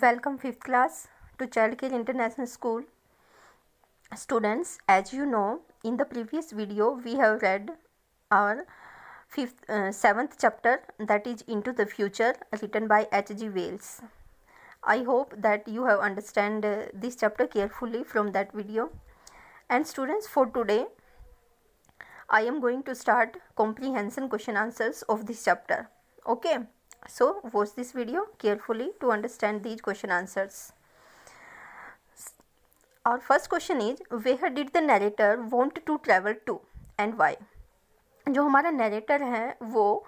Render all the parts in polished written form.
Welcome 5th class to Childcare International School. Students, as you know, in the previous video we have read our 7th chapter, that is Into the Future, written by H.G. Wells. I hope that you have understand this chapter carefully from that video. And students, for today I am going to start comprehension question answers of this chapter. Okay, so watch this video carefully to understand these question answers. Our first question is, where did the narrator want to travel to and why? जो हमारा narrator है वो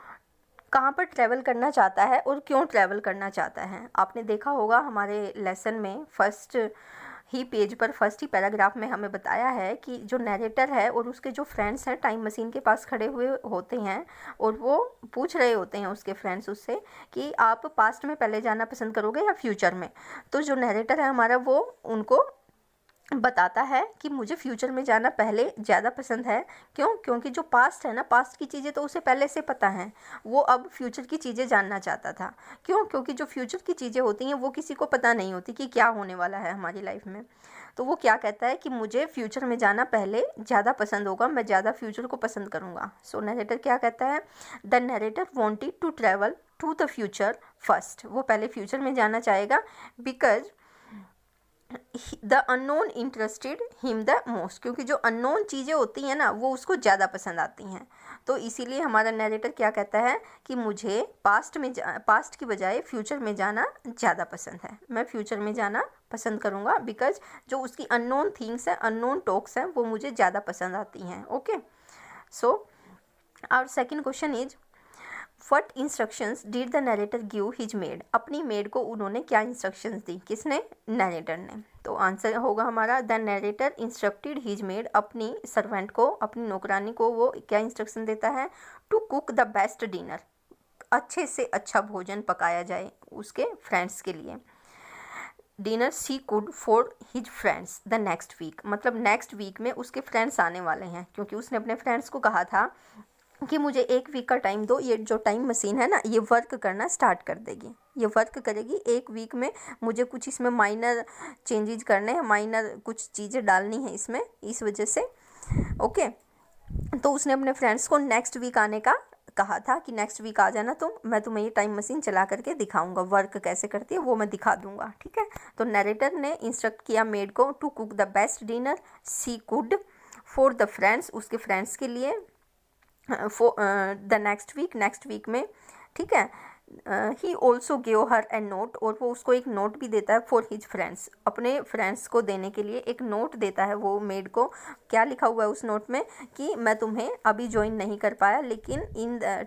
कहाँ पर travel करना चाहता है और क्यों ट्रैवल करना चाहता है? आपने देखा होगा हमारे लेसन में फर्स्ट ही पेज पर फर्स्ट ही पैराग्राफ में हमें बताया है कि जो नरेटर है और उसके जो फ्रेंड्स हैं टाइम मशीन के पास खड़े हुए होते हैं और वो पूछ रहे होते हैं उसके फ्रेंड्स उससे कि आप पास्ट में पहले जाना पसंद करोगे या फ्यूचर में। तो जो नरेटर है हमारा वो उनको बताता है कि मुझे फ्यूचर में जाना पहले ज़्यादा पसंद है। क्यों? क्योंकि जो पास्ट है ना, पास्ट की चीज़ें तो उसे पहले से पता हैं, वो अब फ्यूचर की चीज़ें जानना चाहता था। क्यों? क्योंकि जो फ्यूचर की चीज़ें होती हैं वो किसी को पता नहीं होती कि क्या होने वाला है हमारी लाइफ में। तो वो क्या कहता है कि मुझे फ्यूचर में जाना पहले ज़्यादा पसंद होगा, मैं ज़्यादा फ्यूचर को पसंद करूँगा। सो नरेटर क्या कहता है? The narrator wanted to travel to the future first. वो पहले फ्यूचर में जाना चाहेगा because the unknown interested him the most, क्योंकि जो अननोन चीज़ें होती हैं ना वो उसको ज़्यादा पसंद आती हैं। तो इसीलिए हमारा नरेटर क्या कहता है कि मुझे पास्ट की बजाय फ्यूचर में जाना ज़्यादा पसंद है, मैं फ्यूचर में जाना पसंद करूँगा बिकॉज जो उसकी अननोन थिंग्स हैं, अननोन टॉक्स हैं, वो मुझे ज़्यादा पसंद आती हैं। Okay, so our second question is, What instructions did the narrator give his maid? अपनी मेड को उन्होंने क्या इंस्ट्रक्शंस दी? किसने? नरेटर ने। तो आंसर होगा हमारा the narrator instructed his maid. अपनी सर्वेंट को, अपनी नौकरानी को वो क्या इंस्ट्रक्शन देता है? To cook the best dinner, अच्छे से अच्छा भोजन पकाया जाए उसके फ्रेंड्स के लिए। Dinner she could for his friends the next week, मतलब नेक्स्ट वीक में उसके फ्रेंड्स आने वाले हैं, क्योंकि उसने अपने फ्रेंड्स को कहा था कि मुझे एक वीक का टाइम दो, ये जो टाइम मशीन है ना ये वर्क करना स्टार्ट कर देगी, ये वर्क करेगी एक वीक में, मुझे कुछ इसमें माइनर चेंजेस करने हैं, माइनर कुछ चीज़ें डालनी है इसमें, इस वजह से। ओके, तो उसने अपने फ्रेंड्स को नेक्स्ट वीक आने का कहा था कि नेक्स्ट वीक आ जाना तुम, मैं तुम्हें ये टाइम मशीन चला करके दिखाऊंगा, वर्क कैसे करती है वो मैं दिखा दूंगा। ठीक है, तो नरेटर ने इंस्ट्रक्ट किया मेड को to cook the best dinner she could for the friends, उसके फ्रेंड्स के लिए, द नेक्स्ट वीक में। ठीक है, he also give her a note, और वो उसको एक नोट भी देता है फॉर हिज फ्रेंड्स, अपने फ्रेंड्स को देने के लिए एक नोट देता है वो मेड को। क्या लिखा हुआ है उस नोट में? कि मैं तुम्हें अभी ज्वाइन नहीं कर पाया लेकिन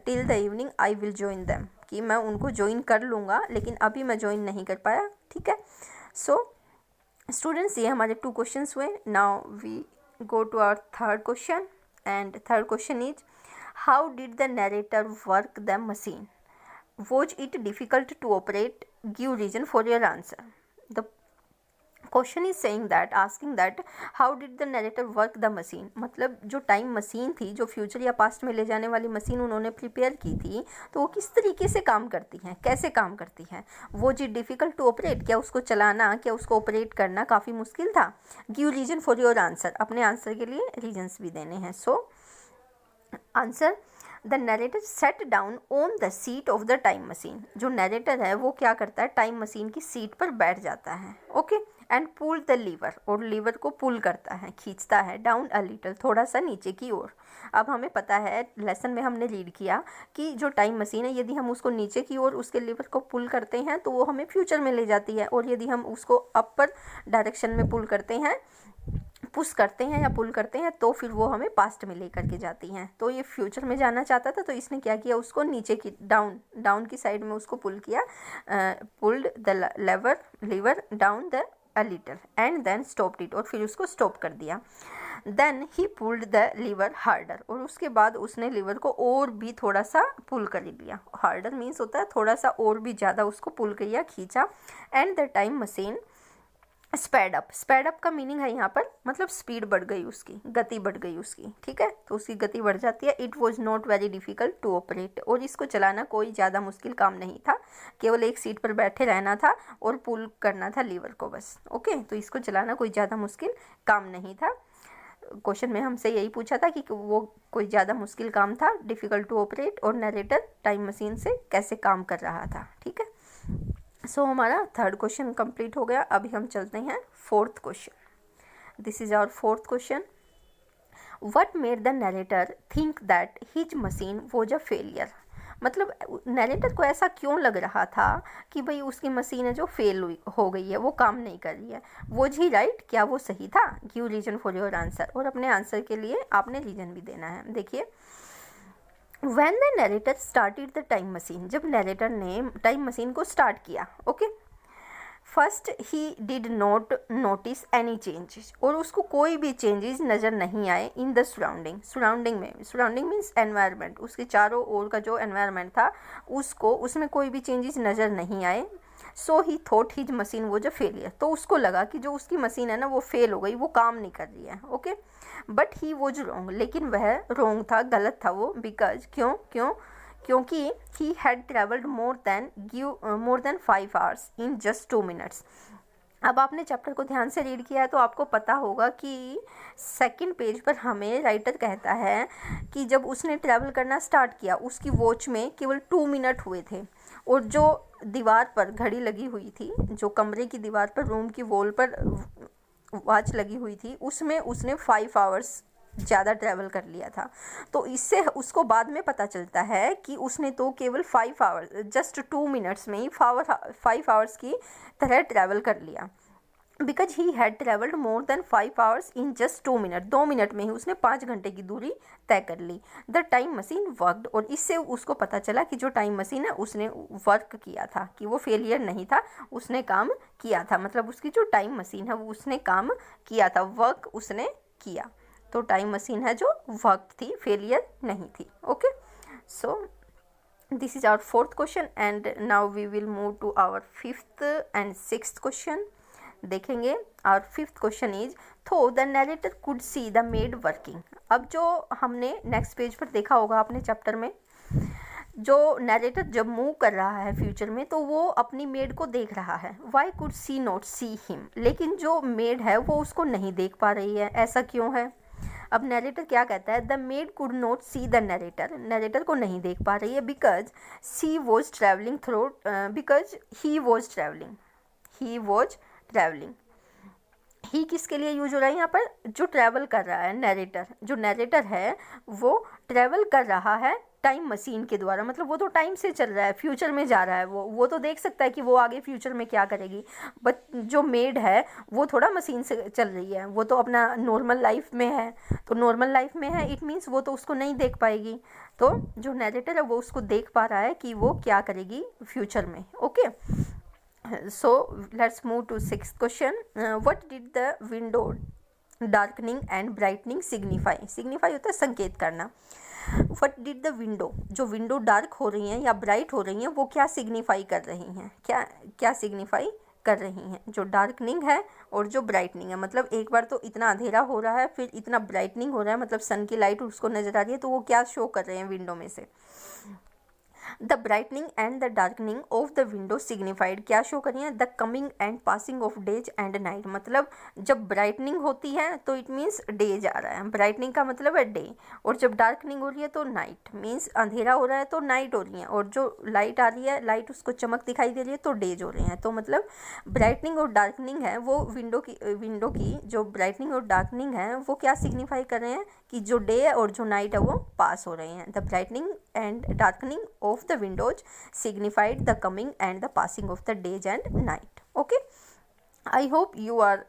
till the evening I will join them, कि मैं उनको ज्वाइन कर लूँगा लेकिन अभी मैं ज्वाइन नहीं कर पाया। ठीक है, सो स्टूडेंट्स ये हमारे 2 क्वेश्चंस हुए। Now we go to our third question, and third question is, how did the narrator work the machine? Was it difficult to operate? Give reason for your answer. The question is saying that, asking that how did the narrator work the machine, मतलब जो time machine थी, जो future या past में ले जाने वाली machine उन्होंने प्रिपेयर की थी, तो वो किस तरीके से काम करती हैं, कैसे काम करती हैं? वो जी डिफ़िकल्ट टू ऑपरेट, क्या उसको चलाना, क्या उसको ऑपरेट करना काफ़ी मुश्किल था? Give reason for your answer, अपने आंसर के लिए रीजन्स भी देने हैं। So answer, the narrator sat down on the seat of the time machine. जो नरेटर है वो क्या करता है? टाइम मशीन की सीट पर बैठ जाता है। Okay, and pull the lever, और लीवर को पुल करता है, खींचता है, डाउन अ लिटल, थोड़ा सा नीचे की ओर। अब हमें पता है, लेसन में हमने रीड किया कि जो टाइम मशीन है यदि हम उसको नीचे की ओर उसके लीवर को पुल करते हैं तो वो हमें फ्यूचर में ले जाती है, और यदि हम उसको अपर डायरेक्शन में पुल करते हैं, पुश करते हैं या पुल करते हैं, तो फिर वो हमें पास्ट में लेकर के जाती हैं। तो ये फ्यूचर में जाना चाहता था, तो इसने क्या किया? उसको नीचे की डाउन की साइड में उसको पुल किया, pulled the lever down the a little and then stopped it, और फिर उसको स्टॉप कर दिया। Then he pulled the lever harder, और उसके बाद उसने लीवर को और भी थोड़ा सा पुल कर लिया। हार्डर मीन्स होता है थोड़ा सा और भी ज़्यादा उसको पुल किया, खींचा। And the time machine sped up का मीनिंग है यहाँ पर मतलब स्पीड बढ़ गई उसकी, गति बढ़ गई उसकी, ठीक है, तो उसकी गति बढ़ जाती है। It was not very difficult to operate, और इसको चलाना कोई ज़्यादा मुश्किल काम नहीं था, केवल एक सीट पर बैठे रहना था और पुल करना था लीवर को बस। ओके, तो इसको चलाना कोई ज़्यादा मुश्किल काम नहीं था। क्वेश्चन में हमसे यही पूछा था कि वो कोई ज़्यादा मुश्किल काम था, डिफ़िकल्ट टू ऑपरेट, और नरेटर टाइम मशीन से कैसे काम कर रहा था, ठीक है। सो हमारा थर्ड क्वेश्चन कंप्लीट हो गया। अभी हम चलते हैं fourth question. This is our fourth question. What made the narrator think that his machine was a failure, मतलब नरेटर को ऐसा क्यों लग रहा था कि भाई उसकी मशीन है जो फेल हो गई है, वो काम नहीं कर रही है। वॉज ही राइट, क्या वो सही था। Give reason for your answer, और अपने आंसर के लिए आपने रीजन भी देना है। देखिए, When the narrator started the time machine, जब नरेटर ने टाइम मशीन को स्टार्ट किया, okay, first he did not notice any changes, और उसको कोई भी चेंजेस नज़र नहीं आए in the surrounding means environment, उसके चारों ओर का जो एनवायरनमेंट था उसमें कोई भी चेंजेस नज़र नहीं आए। सो ही थॉट हिज मशीन वो जो फेलियर, तो उसको लगा कि जो उसकी मशीन है ना वो फेल हो गई, वो काम नहीं कर रही है। Okay, but he was wrong, लेकिन वह रॉन्ग था, गलत था वो। बिकॉज क्योंकि he had travelled more than 5 hours in just 2 minutes. अब आपने चैप्टर को ध्यान से रीड किया है तो आपको पता होगा कि सेकंड पेज पर हमें राइटर कहता है कि जब उसने ट्रैवल करना स्टार्ट किया उसकी वॉच में केवल 2 मिनट हुए थे, और जो दीवार पर घड़ी लगी हुई थी, जो कमरे की दीवार पर, रूम की वॉल पर वॉच लगी हुई थी, उसमें उसने 5 आवर्स ज़्यादा ट्रैवल कर लिया था। तो इससे उसको बाद में पता चलता है कि उसने तो केवल 5 आवर्स, जस्ट 2 मिनट्स में ही 5 आवर्स की तरह ट्रैवल कर लिया। Because he had travelled more than 5 hours in just 2 minute, 2 minute में ही उसने 5 घंटे की दूरी तय कर ली। द टाइम मशीन वर्कड, और इससे उसको पता चला कि जो टाइम मशीन है उसने वर्क किया था, कि वो फेलियर नहीं था, उसने काम किया था, मतलब उसकी जो टाइम मशीन है वो उसने काम किया था, वर्क उसने किया। तो टाइम मशीन है जो वर्क थी, फेलियर नहीं थी। Okay, so this is our fourth question, and now we will move to our fifth and sixth question. देखेंगे। Our fifth question is, though the narrator could see the maid working. अब जो हमने next page पर देखा होगा अपने chapter में, जो नरेटर जब मूव कर रहा है फ्यूचर में तो वो अपनी मेड को देख रहा है। Y could see not see him, लेकिन जो मेड है वो उसको नहीं देख पा रही है, ऐसा क्यों है। अब नरेटर क्या कहता है, the maid could not see the narrator, narrator को नहीं देख पा रही है, because she was travelling through, because he was travelling. He किसके लिए यूज हो रहा है यहाँ पर, जो ट्रैवल कर रहा है नरेटर, जो नरेटर है वो ट्रैवल कर रहा है टाइम मशीन के द्वारा, मतलब वो तो टाइम से चल रहा है, फ्यूचर में जा रहा है, वो तो देख सकता है कि वो आगे फ्यूचर में क्या करेगी। बट जो मेड है वो थोड़ा मशीन से चल रही है, वो तो अपना नॉर्मल लाइफ में है, तो नॉर्मल लाइफ में है, इट मीन्स वो तो उसको नहीं देख पाएगी। तो जो नरेटर है वो उसको देख पा रहा है कि वो क्या करेगी फ्यूचर में। Okay, so let's move to sixth question. What did the window darkening and brightening signify होता है संकेत करना। What did the window, जो विंडो डार्क हो रही हैं या ब्राइट हो रही हैं वो क्या सिग्निफाई कर रही हैं, क्या सिग्निफाई कर रही हैं। जो डार्कनिंग है और जो ब्राइटनिंग है, मतलब एक बार तो इतना अंधेरा हो रहा है फिर इतना ब्राइटनिंग हो रहा है, मतलब सन की लाइट उसको नज़र आ रही है, तो वो क्या शो कर रहे हैं विंडो में से। The brightening and the darkening of the window signified, क्या शो करी है, the coming and passing of days and night, मतलब जब ब्राइटनिंग होती है तो इट मीन्स डे जा रहा है, ब्राइटनिंग का मतलब है डे, और जब डार्कनिंग हो रही है तो नाइट, मीन्स अंधेरा हो रहा है तो नाइट हो रही है, और जो लाइट आ रही है, लाइट उसको चमक दिखाई दे रही है तो डेज हो रहे हैं। तो मतलब ब्राइटनिंग और डार्कनिंग है वो विंडो की जो ब्राइटनिंग और डार्कनिंग है वो क्या सिग्निफाई कर रहे हैं कि जो डे है और जो नाइट है वो पास हो रहे हैं। The brightening and darkening of the windows signified the coming and the passing of the days and night. Okay, I hope you are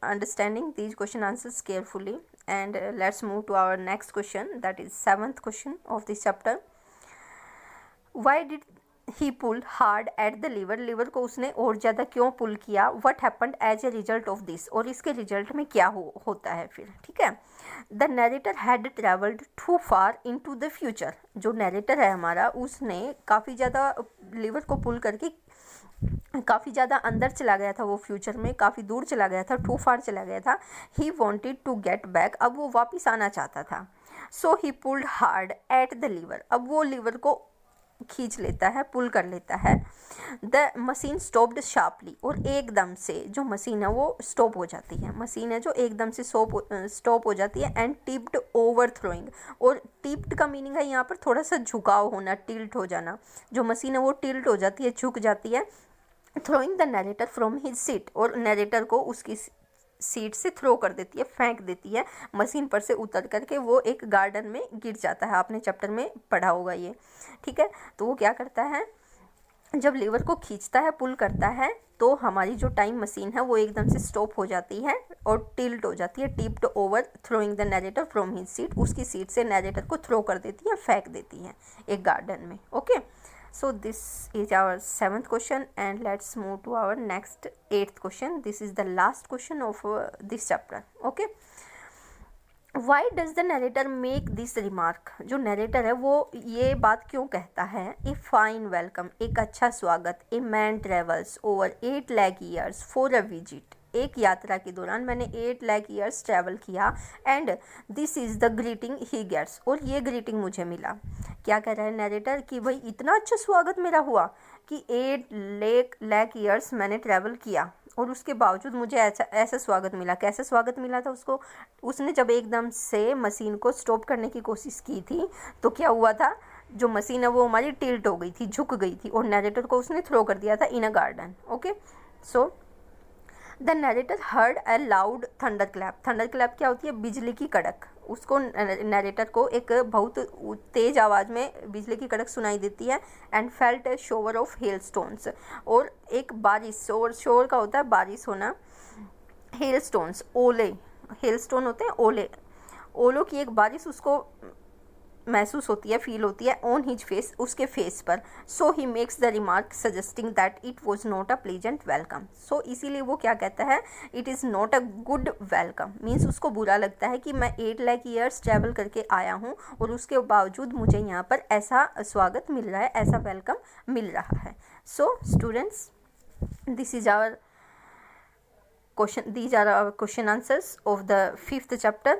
understanding these question answers carefully, and let's move to our next question, that is seventh question of this chapter. Why did he pull hard at the lever को उसने और ज़्यादा क्यों पुल किया। what happened as a result of this, और इसके result में क्या होता है फिर। ठीक है, the narrator had travelled too far into the future, जो नरेटर है हमारा उसने काफ़ी ज़्यादा लीवर को पुल करके काफ़ी ज़्यादा अंदर चला गया था वो, फ्यूचर में काफ़ी दूर चला गया था, टू फार चला गया था। He wanted to get back, अब वो वापस आना चाहता था। So he pulled hard at the lever, अब वो लीवर को खींच लेता है, पुल कर लेता है। द मशीन स्टॉप्ड शार्पली, और एकदम से जो मशीन है वो स्टॉप हो जाती है, मशीन है जो एकदम से स्टॉप हो जाती है। एंड टिप्ड ओवर थ्रोइंग, और टिप्ड का मीनिंग है यहाँ पर थोड़ा सा झुकाव होना, टिल्ट हो जाना। जो मशीन है वो टिल्ट हो जाती है, झुक जाती है। Throwing the narrator from his seat, और नरेटर को उसकी सीट से थ्रो कर देती है, फेंक देती है, मशीन पर से उतर करके वो एक गार्डन में गिर जाता है। आपने चैप्टर में पढ़ा होगा ये, ठीक है। तो वो क्या करता है, जब लीवर को खींचता है, पुल करता है, तो हमारी जो टाइम मशीन है वो एकदम से स्टॉप हो जाती है और टिल्ट हो जाती है। Tipped over throwing the narrator from his seat, उसकी सीट से नरेटर को थ्रो कर देती है, फेंक देती है एक गार्डन में। Okay, so this is our 7th question, and let's move to our next 8th question. This is the last question of this chapter. Okay, why does the narrator make this remark? जो narrator है वो ये बात क्यों कहता है? A fine welcome, एक अच्छा स्वागत। A man travels over 8 lakh years for a visit, एक यात्रा के दौरान मैंने 8 लाख ईयर्स ट्रैवल किया। And this is the greeting he gets, और ये ग्रीटिंग मुझे मिला। क्या कह रहा है नरेटर कि भाई इतना अच्छा स्वागत मेरा हुआ कि 8 लाख ईयर्स मैंने ट्रैवल किया और उसके बावजूद मुझे ऐसा स्वागत मिला। कैसे स्वागत मिला था उसको? उसने जब एकदम से मशीन को स्टॉप करने की कोशिश की थी तो क्या हुआ था, जो मशीन है वो हमारी टिल्ट हो गई थी, झुक गई थी, और नरेटर को उसने थ्रो कर दिया था in a garden. Okay, so the narrator heard a loud thunder clap. Thunder clap क्या होती है? बिजली की कड़क। उसको नरेटर को एक बहुत तेज़ आवाज़ में बिजली की कड़क सुनाई देती है। And felt a shower of hailstones, और एक बारिश, शोर का होता है बारिश होना, हेल स्टोन्स ओले, हेल स्टोन होते हैं ओले, ओलों की एक बारिश उसको महसूस होती है, फील होती है ऑन हिज फेस, उसके फेस पर। So he makes the remark suggesting that it was not a pleasant welcome. So इसीलिए वो क्या कहता है, it is not a good welcome, means उसको बुरा लगता है कि मैं 8 लाख ईयर्स ट्रैवल करके आया हूँ और उसके बावजूद मुझे यहाँ पर ऐसा स्वागत मिल रहा है, ऐसा वेलकम मिल रहा है। So students, this is our question, these are our question answers of the 5th chapter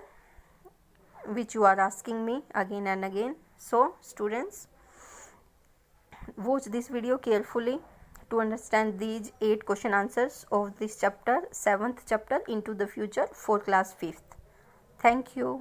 which you are asking me again and again. So students, watch this video carefully to understand these 8 question answers of this chapter, 7th chapter, into the future for class 5th. Thank you.